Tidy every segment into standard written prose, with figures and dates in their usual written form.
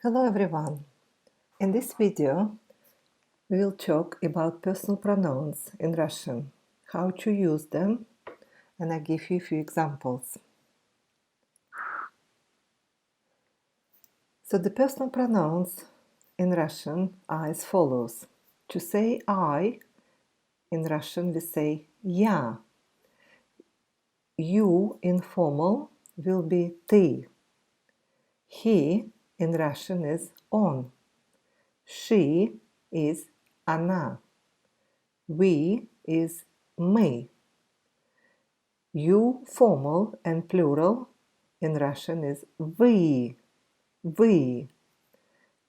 Hello everyone! In this video, we will talk about personal pronouns in Russian, how to use them, and I give you a few examples. So the personal pronouns in Russian are as follows. To say I, in Russian we say я. You in formal will be ты. He in Russian is он. She is она. We is мы. You formal and plural in Russian is вы.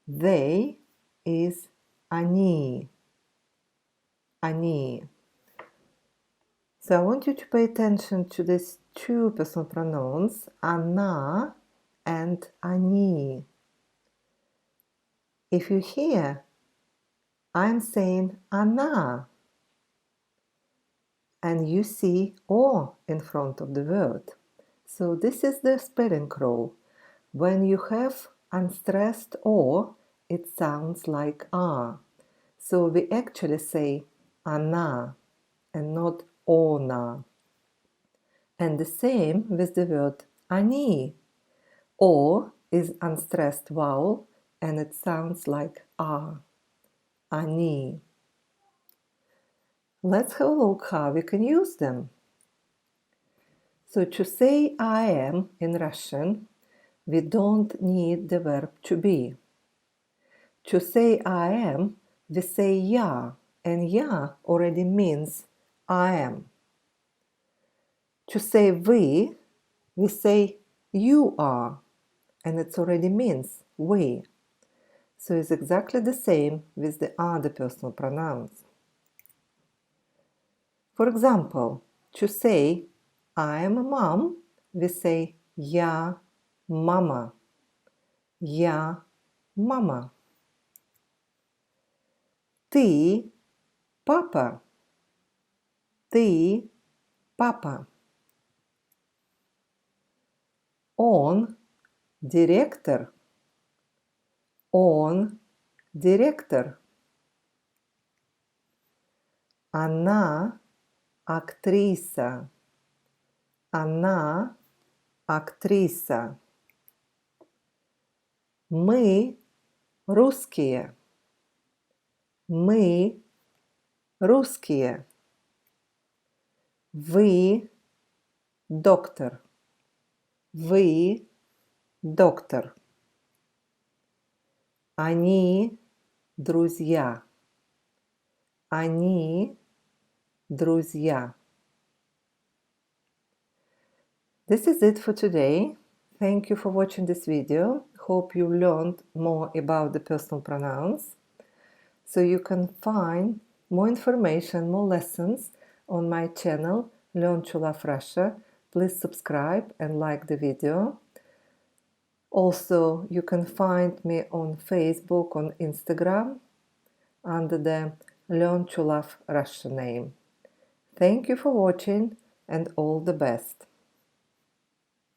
They is они. So I want you to pay attention to these two personal pronouns, она and они. If you hear, I'm saying она, and you see O in front of the word. So this is the spelling rule. When you have unstressed O, it sounds like A. So we actually say она and not она. And the same with the word они. O is unstressed vowel and it sounds like A. Они. Let's have a look how we can use them. So to say I am in Russian, we don't need the verb to be. To say I am, we say я, and я already means I am. To say we say you are, and it already means we. So it's exactly the same with the other personal pronouns. For example, to say I am a mom, we say я мама. Я мама. Ты папа. Ты папа. Он директор. Он директор. Она актриса. Она актриса. Мы русские. Мы русские. Вы доктор. Вы доктор. Они друзья. Они друзья. This is it for today. Thank you for watching this video. Hope you learned more about the personal pronouns. So you can find more information, more lessons on my channel, Learn to Love Russia. Please subscribe and like the video. Also, you can find me on Facebook, on Instagram, under the Learn to Love Russia name. Thank you for watching and all the best.